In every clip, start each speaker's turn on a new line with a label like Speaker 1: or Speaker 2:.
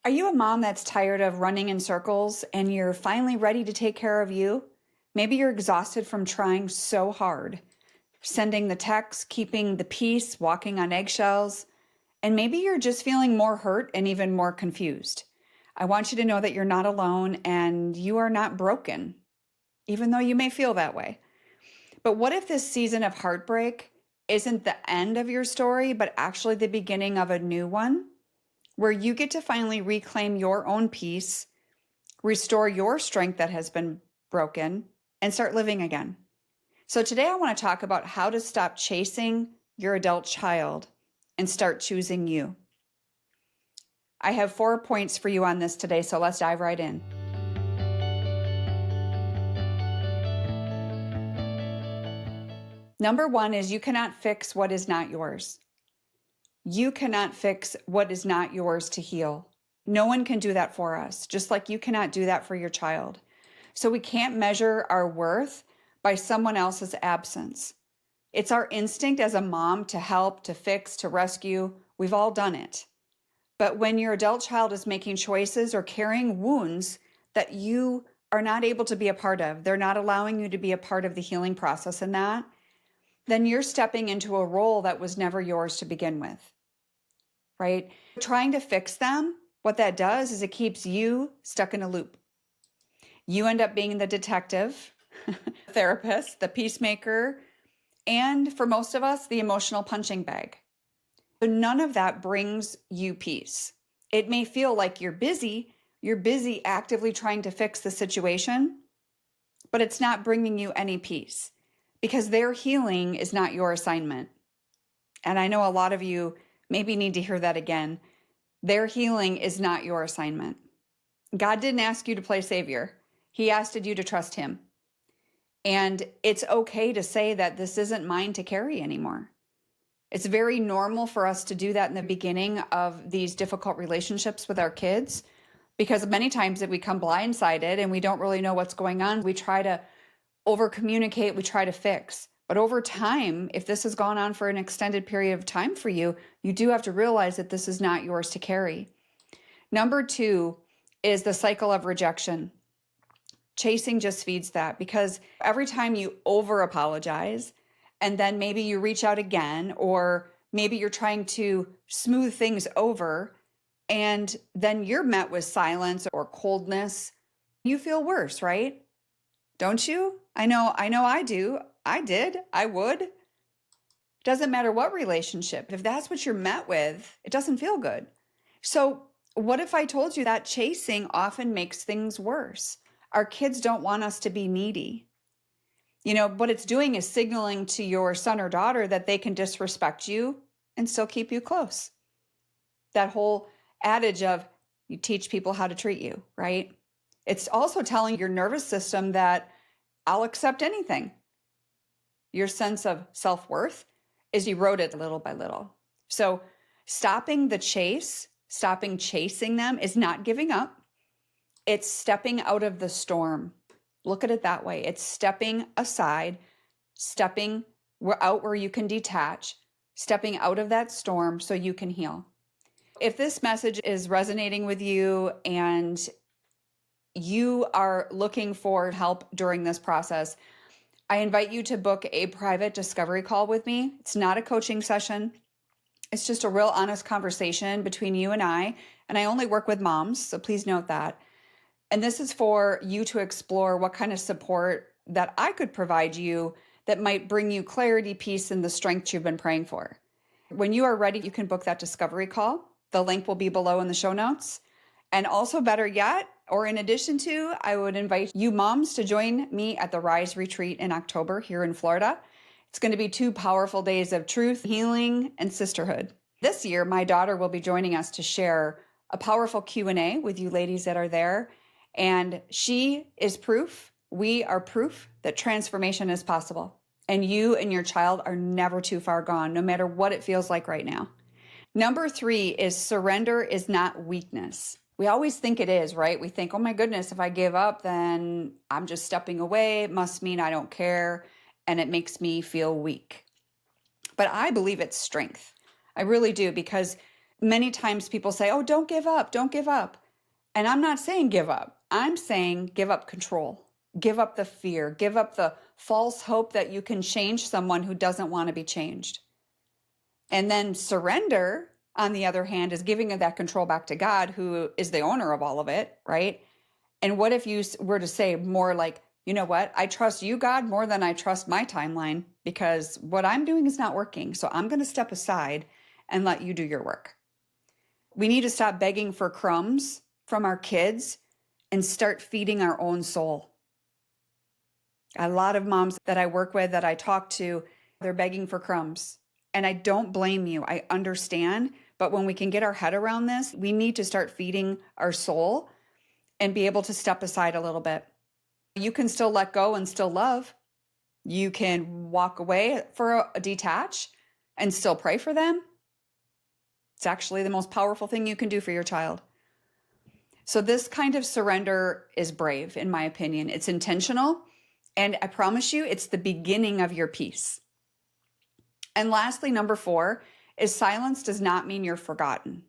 Speaker 1: Are you a mom that's tired of running in circles and you're finally ready to take care of you? Maybe you're exhausted from trying so hard, sending the texts, keeping the peace, walking on eggshells, and maybe you're just feeling more hurt and even more confused. I want you to know that you're not alone and you are not broken, even though you may feel that way. But what if this season of heartbreak isn't the end of your story, but actually the beginning of a new one? Where you get to finally reclaim your own peace, restore your strength that has been broken, and start living again. So, today I want to talk about how to stop chasing your adult child and start choosing you. I have 4 points for you on this today, so let's dive right in. Number one is you cannot fix what is not yours. You cannot fix what is not yours to heal. No one can do that for us, just like you cannot do that for your child. So we can't measure our worth by someone else's absence. It's our instinct as a mom to help, to fix, to rescue. We've all done it. But when your adult child is making choices or carrying wounds that you are not able to be a part of, they're not allowing you to be a part of the healing process in that, then you're stepping into a role that was never yours to begin with, right? Trying to fix them, what that does is it keeps you stuck in a loop. You end up being the detective, therapist, the peacemaker, and for most of us, the emotional punching bag. So none of that brings you peace. It may feel like you're busy actively trying to fix the situation, but it's not bringing you any peace because their healing is not your assignment. And I know a lot of you maybe need to hear that again. Their healing is not your assignment. God didn't ask you to play savior. He asked you to trust him. And it's okay to say that this isn't mine to carry anymore. It's very normal for us to do that in the beginning of these difficult relationships with our kids, because many times that we come blindsided and we don't really know what's going on, we try to over communicate, we try to fix. But over time, if this has gone on for an extended period of time for you, you do have to realize that this is not yours to carry. Number two is the cycle of rejection. Chasing just feeds that because every time you over apologize and then maybe you reach out again, or maybe you're trying to smooth things over and then you're met with silence or coldness, you feel worse, right? Don't you? I know I do. I did. I would. Doesn't matter what relationship. If that's what you're met with, it doesn't feel good. So, what if I told you that chasing often makes things worse? Our kids don't want us to be needy. What it's doing is signaling to your son or daughter that they can disrespect you and still keep you close. That whole adage of you teach people how to treat you, right? It's also telling your nervous system that I'll accept anything. Your sense of self-worth is eroded little by little. So stopping the chase, stopping chasing them is not giving up. It's stepping out of the storm. Look at it that way. It's stepping aside, stepping out where you can detach, stepping out of that storm so you can heal. If this message is resonating with you and you are looking for help during this process, I invite you to book a private discovery call with me. It's not a coaching session. It's just a real honest conversation between you and I only work with moms, so please note that. And this is for you to explore what kind of support that I could provide you that might bring you clarity, peace, and the strength you've been praying for. When you are ready, you can book that discovery call. The link will be below in the show notes. And also, better yet, or in addition to, I would invite you moms to join me at the Rise Retreat in October here in Florida. It's going to be 2 powerful days of truth, healing, and sisterhood. This year, my daughter will be joining us to share a powerful Q&A with you ladies that are there. And she is proof, we are proof that transformation is possible. And you and your child are never too far gone, no matter what it feels like right now. Number 3 is surrender is not weakness. We always think it is, right? We think, oh my goodness, if I give up, then I'm just stepping away. It must mean I don't care, and it makes me feel weak. But I believe it's strength. I really do, because Many times people say, oh, don't give up, don't give up. And I'm not saying give up. I'm saying give up control, give up the fear, give up the false hope that you can change someone who doesn't want to be changed. And then surrender, on the other hand, is giving that control back to God, who is the owner of all of it, right? And what if you were to say more like, you know what? I trust you, God, more than I trust my timeline, because what I'm doing is not working. So I'm going to step aside and let you do your work. We need to stop begging for crumbs from our kids and start feeding our own soul. A lot of moms that I work with, that I talk to, they're begging for crumbs. And I don't blame you. I understand. But when we can get our head around this, we need to start feeding our soul and be able to step aside a little bit. You can still let go and still love. You can walk away for a detach and still pray for them. It's actually the most powerful thing you can do for your child. So this kind of surrender is brave, in my opinion. It's intentional. And I promise you, it's the beginning of your peace. And lastly, number 4 is silence does not mean you're forgotten.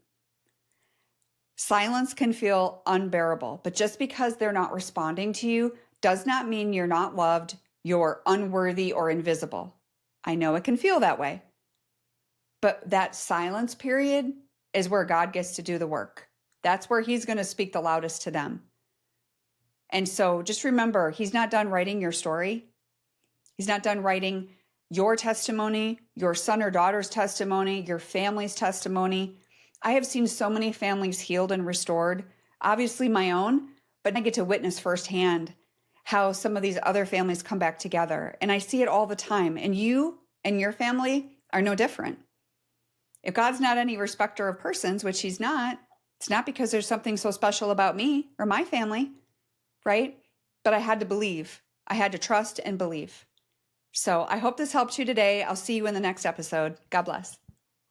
Speaker 1: Silence can feel unbearable, but just because they're not responding to you does not mean you're not loved, you're unworthy, or invisible. I know it can feel that way. But that silence period is where God gets to do the work. That's where he's going to speak the loudest to them. And so just remember, he's not done writing your story. He's not done writing your testimony, your son or daughter's testimony, your family's testimony. I have seen so many families healed and restored, obviously my own, but I get to witness firsthand how some of these other families come back together. And I see it all the time. And you and your family are no different. If God's not any respecter of persons, which he's not, it's not because there's something so special about me or my family, right? But I had to believe. I had to trust and believe. So I hope this helped you today. I'll see you in the next episode. God bless.